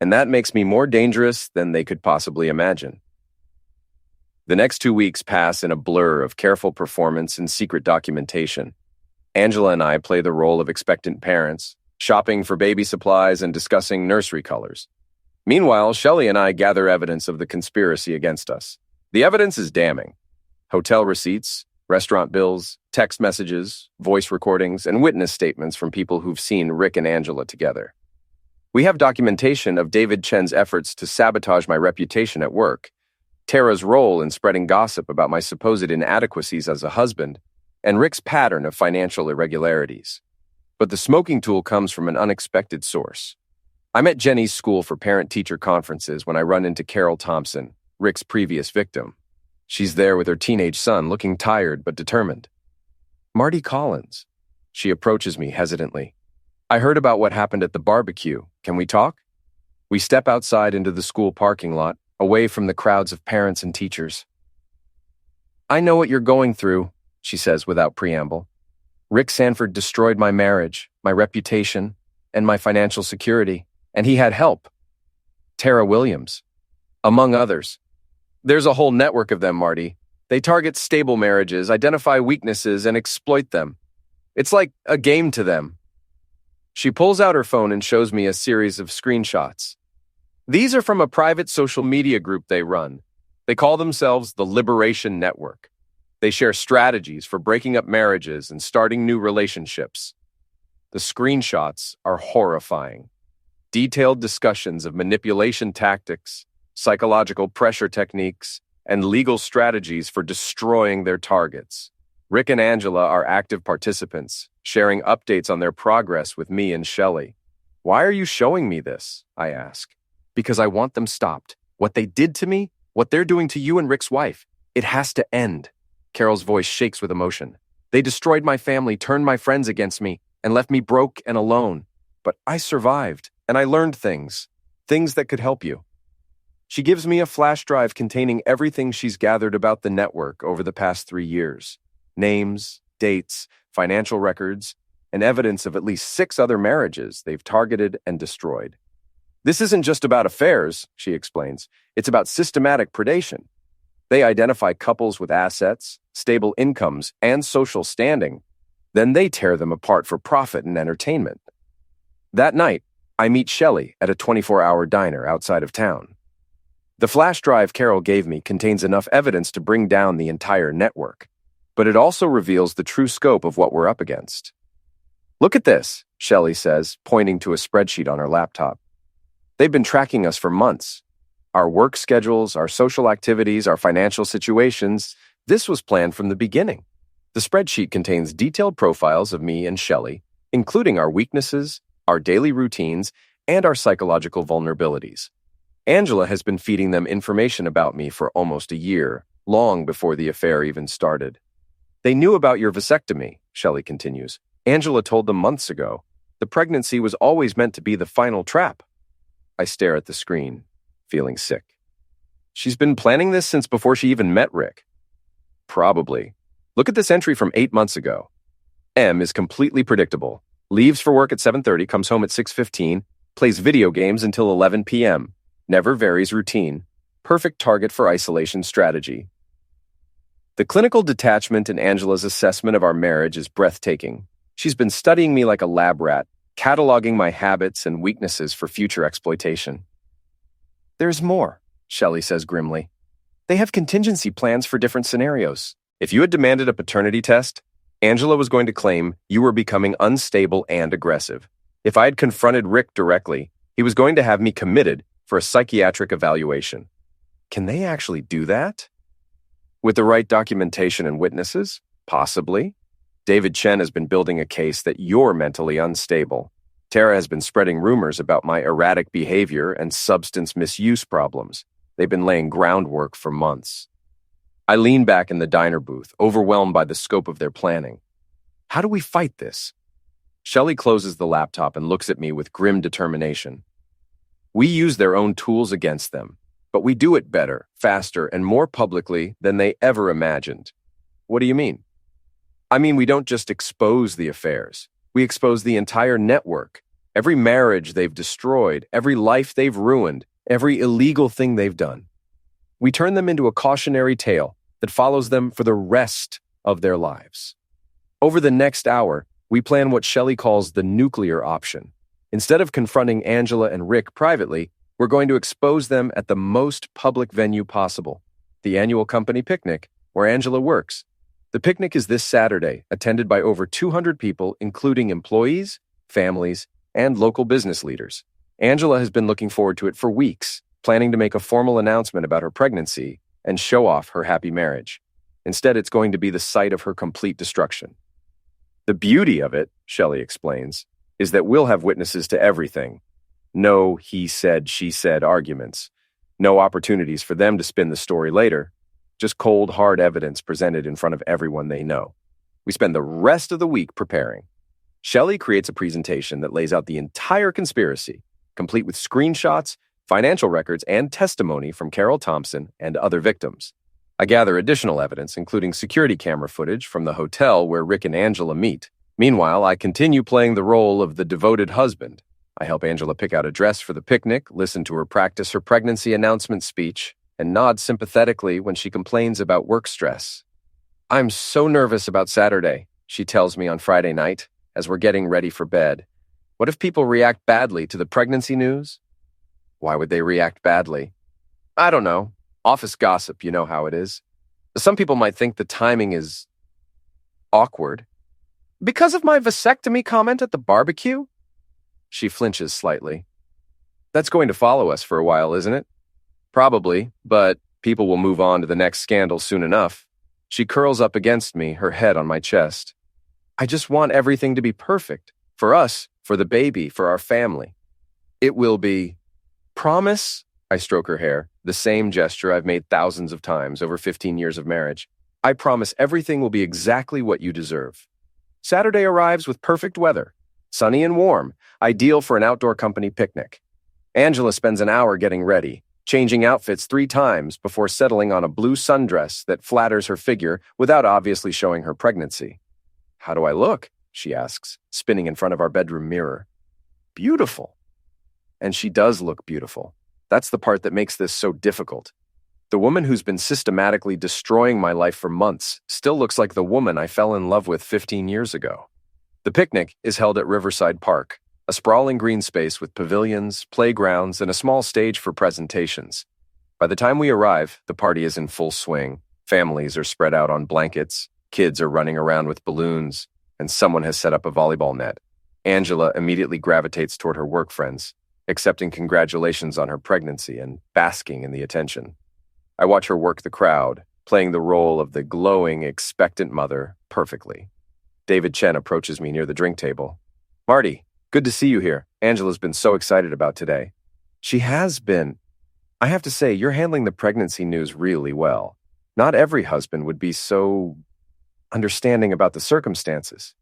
And that makes me more dangerous than they could possibly imagine. The next 2 weeks pass in a blur of careful performance and secret documentation. Angela and I play the role of expectant parents, shopping for baby supplies and discussing nursery colors. Meanwhile, Shelley and I gather evidence of the conspiracy against us. The evidence is damning. Hotel receipts, restaurant bills, text messages, voice recordings, and witness statements from people who've seen Rick and Angela together. We have documentation of David Chen's efforts to sabotage my reputation at work, Tara's role in spreading gossip about my supposed inadequacies as a husband, and Rick's pattern of financial irregularities. But the smoking tool comes from an unexpected source. I'm at Jenny's school for parent-teacher conferences when I run into Carol Thompson, Rick's previous victim. She's there with her teenage son, looking tired but determined. Marty Collins. She approaches me hesitantly. I heard about what happened at the barbecue. Can we talk? We step outside into the school parking lot, away from the crowds of parents and teachers. I know what you're going through, she says without preamble. Rick Sanford destroyed my marriage, my reputation, and my financial security, and he had help. Tara Williams, among others. There's a whole network of them, Marty. They target stable marriages, identify weaknesses, and exploit them. It's like a game to them. She pulls out her phone and shows me a series of screenshots. These are from a private social media group they run. They call themselves the Liberation Network. They share strategies for breaking up marriages and starting new relationships. The screenshots are horrifying. Detailed discussions of manipulation tactics, psychological pressure techniques, and legal strategies for destroying their targets. Rick and Angela are active participants, sharing updates on their progress with me and Shelley. Why are you showing me this? I ask. Because I want them stopped. What they did to me, what they're doing to you and Rick's wife, it has to end. Carol's voice shakes with emotion. They destroyed my family, turned my friends against me, and left me broke and alone. But I survived, and I learned things that could help you. She gives me a flash drive containing everything she's gathered about the network over the past 3 years. Names, dates, financial records, and evidence of at least 6 other marriages they've targeted and destroyed. This isn't just about affairs, she explains. It's about systematic predation. They identify couples with assets, stable incomes, and social standing. Then they tear them apart for profit and entertainment. That night, I meet Shelley at a 24-hour diner outside of town. The flash drive Carol gave me contains enough evidence to bring down the entire network, but it also reveals the true scope of what we're up against. Look at this, Shelley says, pointing to a spreadsheet on her laptop. They've been tracking us for months. Our work schedules, our social activities, our financial situations, this was planned from the beginning. The spreadsheet contains detailed profiles of me and Shelley, including our weaknesses, our daily routines, and our psychological vulnerabilities. Angela has been feeding them information about me for almost a year, long before the affair even started. They knew about your vasectomy, Shelley continues. Angela told them months ago. The pregnancy was always meant to be the final trap. I stare at the screen, feeling sick. She's been planning this since before she even met Rick. Probably. Look at this entry from 8 months ago. M is completely predictable. Leaves for work at 7:30, comes home at 6:15, plays video games until 11 p.m. Never varies routine. Perfect target for isolation strategy. The clinical detachment in Angela's assessment of our marriage is breathtaking. She's been studying me like a lab rat, cataloging my habits and weaknesses for future exploitation. There's more, Shelley says grimly. They have contingency plans for different scenarios. If you had demanded a paternity test, Angela was going to claim you were becoming unstable and aggressive. If I had confronted Rick directly, He was going to have me committed for a psychiatric evaluation. Can they actually do that? With the right documentation and witnesses? Possibly. David Chen has been building a case that you're mentally unstable. Tara has been spreading rumors about my erratic behavior and substance misuse problems. They've been laying groundwork for months. I lean back in the diner booth, overwhelmed by the scope of their planning. How do we fight this? Shelley closes the laptop and looks at me with grim determination. We use their own tools against them, but we do it better, faster, and more publicly than they ever imagined. What do you mean? I mean, we don't just expose the affairs. We expose the entire network. Every marriage they've destroyed, every life they've ruined, every illegal thing they've done. We turn them into a cautionary tale that follows them for the rest of their lives. Over the next hour, we plan what Shelley calls the nuclear option. Instead of confronting Angela and Rick privately, we're going to expose them at the most public venue possible, the annual company picnic, where Angela works. The picnic is this Saturday, attended by over 200 people, including employees, families, and local business leaders. Angela has been looking forward to it for weeks, planning to make a formal announcement about her pregnancy and show off her happy marriage. Instead, it's going to be the site of her complete destruction. The beauty of it, Shelley explains, is that we'll have witnesses to everything. No he said, she said arguments. No opportunities for them to spin the story later. Just cold, hard evidence presented in front of everyone they know. We spend the rest of the week preparing. Shelley creates a presentation that lays out the entire conspiracy, complete with screenshots, financial records, and testimony from Carol Thompson and other victims. I gather additional evidence, including security camera footage from the hotel where Rick and Angela meet. Meanwhile, I continue playing the role of the devoted husband. I help Angela pick out a dress for the picnic, listen to her practice her pregnancy announcement speech, and nod sympathetically when she complains about work stress. I'm so nervous about Saturday, she tells me on Friday night, as we're getting ready for bed. What if people react badly to the pregnancy news? Why would they react badly? I don't know. Office gossip, you know how it is. Some people might think the timing is awkward. Because of my vasectomy comment at the barbecue? She flinches slightly. That's going to follow us for a while, isn't it? Probably, but people will move on to the next scandal soon enough. She curls up against me, her head on my chest. I just want everything to be perfect. For us, for the baby, for our family. It will be. Promise? I stroke her hair, the same gesture I've made thousands of times over 15 years of marriage. I promise everything will be exactly what you deserve. Saturday arrives with perfect weather. Sunny and warm, ideal for an outdoor company picnic. Angela spends an hour getting ready, changing outfits 3 times before settling on a blue sundress that flatters her figure without obviously showing her pregnancy. How do I look? She asks, spinning in front of our bedroom mirror. Beautiful. And she does look beautiful. That's the part that makes this so difficult. The woman who's been systematically destroying my life for months still looks like the woman I fell in love with 15 years ago. The picnic is held at Riverside Park, a sprawling green space with pavilions, playgrounds, and a small stage for presentations. By the time we arrive, the party is in full swing. Families are spread out on blankets, kids are running around with balloons, and someone has set up a volleyball net. Angela immediately gravitates toward her work friends, accepting congratulations on her pregnancy and basking in the attention. I watch her work the crowd, playing the role of the glowing, expectant mother perfectly. David Chen approaches me near the drink table. Marty, good to see you here. Angela's been so excited about today. She has been. I have to say, you're handling the pregnancy news really well. Not every husband would be so understanding about the circumstances.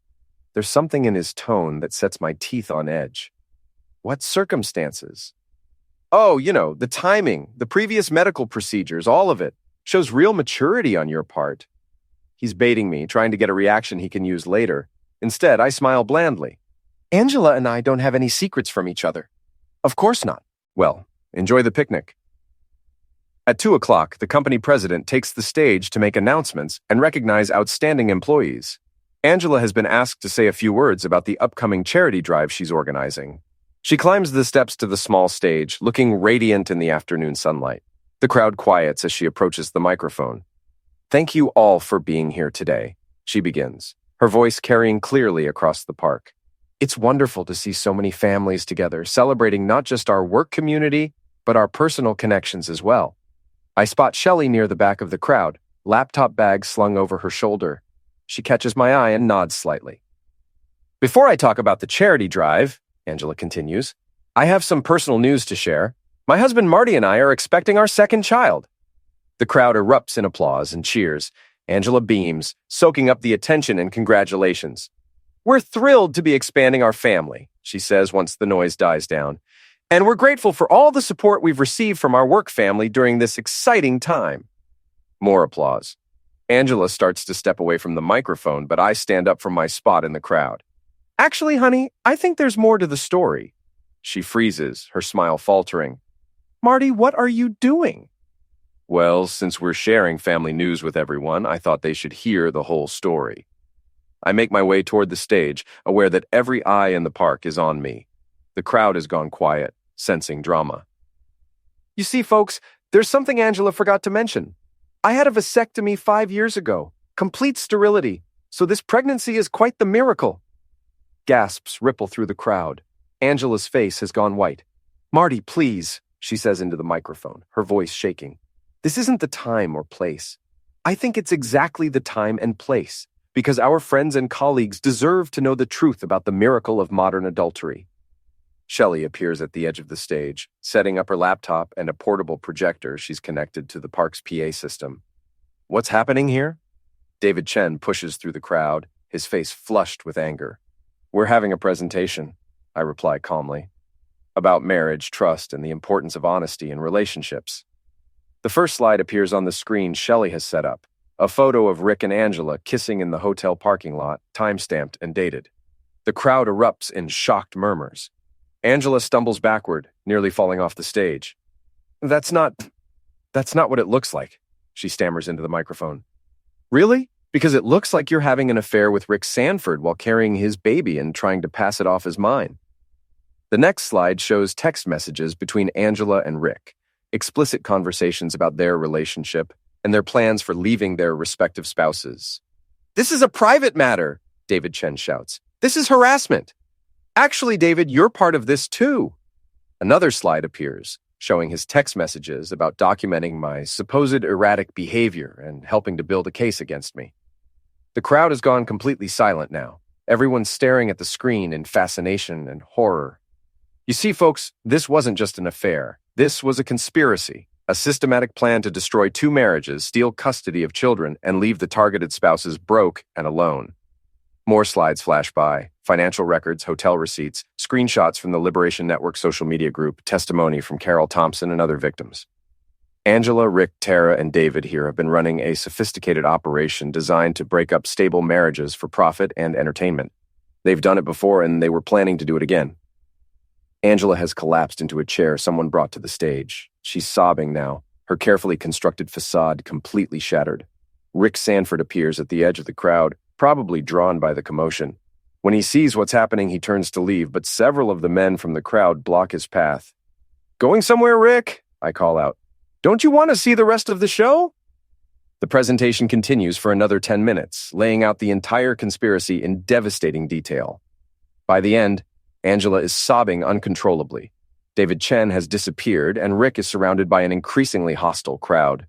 There's something in his tone that sets my teeth on edge. What circumstances? Oh, the timing, the previous medical procedures, all of it. Shows real maturity on your part. He's baiting me, trying to get a reaction he can use later. Instead, I smile blandly. Angela and I don't have any secrets from each other. Of course not. Well, enjoy the picnic. At 2 o'clock, the company president takes the stage to make announcements and recognize outstanding employees. Angela has been asked to say a few words about the upcoming charity drive she's organizing. She climbs the steps to the small stage, looking radiant in the afternoon sunlight. The crowd quiets as she approaches the microphone. Thank you all for being here today, she begins, her voice carrying clearly across the park. It's wonderful to see so many families together, celebrating not just our work community, but our personal connections as well. I spot Shelley near the back of the crowd, laptop bag slung over her shoulder. She catches my eye and nods slightly. Before I talk about the charity drive, Angela continues, I have some personal news to share. My husband Marty and I are expecting our second child. The crowd erupts in applause and cheers. Angela beams, soaking up the attention and congratulations. We're thrilled to be expanding our family, she says once the noise dies down. And we're grateful for all the support we've received from our work family during this exciting time. More applause. Angela starts to step away from the microphone, but I stand up from my spot in the crowd. Actually, honey, I think there's more to the story. She freezes, her smile faltering. Marty, what are you doing? Well, since we're sharing family news with everyone, I thought they should hear the whole story. I make my way toward the stage, aware that every eye in the park is on me. The crowd has gone quiet, sensing drama. You see, folks, there's something Angela forgot to mention. I had a vasectomy 5 years ago, complete sterility, so this pregnancy is quite the miracle. Gasps ripple through the crowd. Angela's face has gone white. Marty, please, she says into the microphone, her voice shaking. This isn't the time or place. I think it's exactly the time and place, because our friends and colleagues deserve to know the truth about the miracle of modern adultery. Shelley appears at the edge of the stage, setting up her laptop and a portable projector she's connected to the park's PA system. What's happening here? David Chen pushes through the crowd, his face flushed with anger. We're having a presentation, I reply calmly, about marriage, trust, and the importance of honesty in relationships. The first slide appears on the screen Shelley has set up. A photo of Rick and Angela kissing in the hotel parking lot, time-stamped and dated. The crowd erupts in shocked murmurs. Angela stumbles backward, nearly falling off the stage. That's not what it looks like, she stammers into the microphone. Really? Because it looks like you're having an affair with Rick Sanford while carrying his baby and trying to pass it off as mine. The next slide shows text messages between Angela and Rick, explicit conversations about their relationship, and their plans for leaving their respective spouses. This is a private matter, David Chen shouts. This is harassment. Actually, David, you're part of this too. Another slide appears, showing his text messages about documenting my supposed erratic behavior and helping to build a case against me. The crowd has gone completely silent now. Everyone's staring at the screen in fascination and horror. You see, folks, this wasn't just an affair. This was a conspiracy. A systematic plan to destroy 2 marriages, steal custody of children, and leave the targeted spouses broke and alone. More slides flash by. Financial records, hotel receipts, screenshots from the Liberation Network social media group, testimony from Carol Thompson and other victims. Angela, Rick, Tara, and David here have been running a sophisticated operation designed to break up stable marriages for profit and entertainment. They've done it before, and they were planning to do it again. Angela has collapsed into a chair someone brought to the stage. She's sobbing now, her carefully constructed facade completely shattered. Rick Sanford appears at the edge of the crowd, probably drawn by the commotion. When he sees what's happening, he turns to leave, but several of the men from the crowd block his path. Going somewhere, Rick? I call out. Don't you want to see the rest of the show? The presentation continues for another 10 minutes, laying out the entire conspiracy in devastating detail. By the end, Angela is sobbing uncontrollably. David Chen has disappeared, and Rick is surrounded by an increasingly hostile crowd.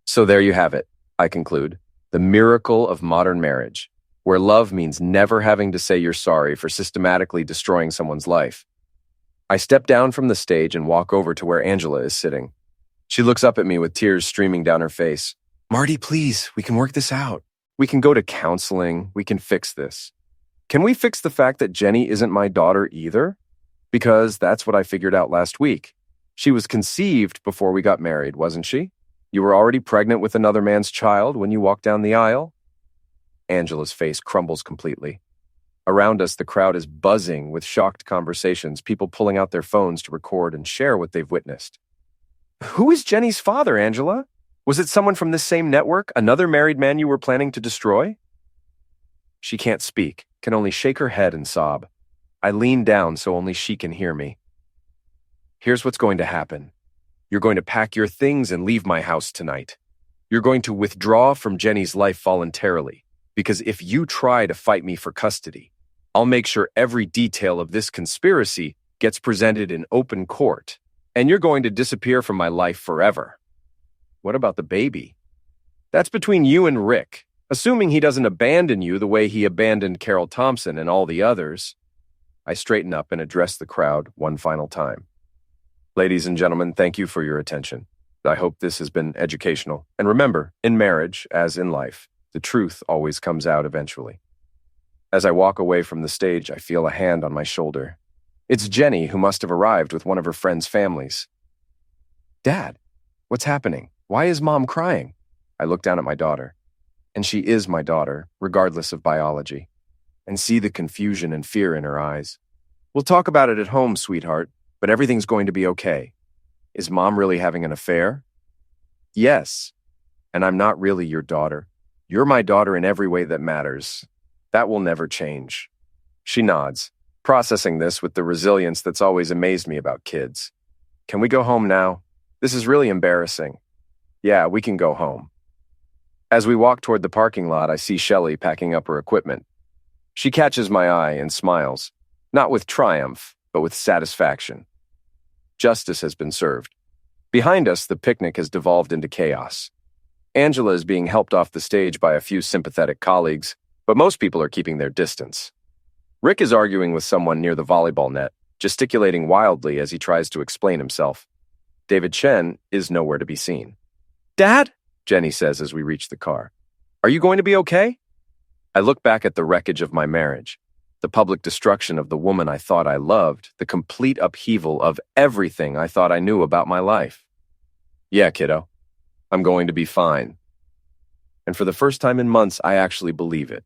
So there you have it, I conclude. The miracle of modern marriage, where love means never having to say you're sorry for systematically destroying someone's life. I step down from the stage and walk over to where Angela is sitting. She looks up at me with tears streaming down her face. Marty, please, we can work this out. We can go to counseling. We can fix this. Can we fix the fact that Jenny isn't my daughter either? Because that's what I figured out last week. She was conceived before we got married, wasn't she? You were already pregnant with another man's child when you walked down the aisle? Angela's face crumbles completely. Around us, the crowd is buzzing with shocked conversations, people pulling out their phones to record and share what they've witnessed. Who is Jenny's father, Angela? Was it someone from this same network, another married man you were planning to destroy? She can't speak, can only shake her head and sob. I lean down so only she can hear me. Here's what's going to happen. You're going to pack your things and leave my house tonight. You're going to withdraw from Jenny's life voluntarily, because if you try to fight me for custody, I'll make sure every detail of this conspiracy gets presented in open court, and you're going to disappear from my life forever. What about the baby? That's between you and Rick, assuming he doesn't abandon you the way he abandoned Carol Thompson and all the others. I straighten up and address the crowd one final time. Ladies and gentlemen, thank you for your attention. I hope this has been educational. And remember, in marriage, as in life, the truth always comes out eventually. As I walk away from the stage, I feel a hand on my shoulder. It's Jenny, who must have arrived with one of her friends' families. Dad, what's happening? Why is Mom crying? I look down at my daughter, and she is my daughter, regardless of biology, and see the confusion and fear in her eyes. We'll talk about it at home, sweetheart, but everything's going to be okay. Is Mom really having an affair? Yes, and I'm not really your daughter. You're my daughter in every way that matters. That will never change. She nods, processing this with the resilience that's always amazed me about kids. Can we go home now? This is really embarrassing. Yeah, we can go home. As we walk toward the parking lot, I see Shelley packing up her equipment. She catches my eye and smiles, not with triumph, but with satisfaction. Justice has been served. Behind us, the picnic has devolved into chaos. Angela is being helped off the stage by a few sympathetic colleagues, but most people are keeping their distance. Rick is arguing with someone near the volleyball net, gesticulating wildly as he tries to explain himself. David Chen is nowhere to be seen. Dad? Jenny says as we reach the car. Are you going to be okay? I look back at the wreckage of my marriage, the public destruction of the woman I thought I loved, the complete upheaval of everything I thought I knew about my life. Yeah, kiddo, I'm going to be fine. And for the first time in months, I actually believe it.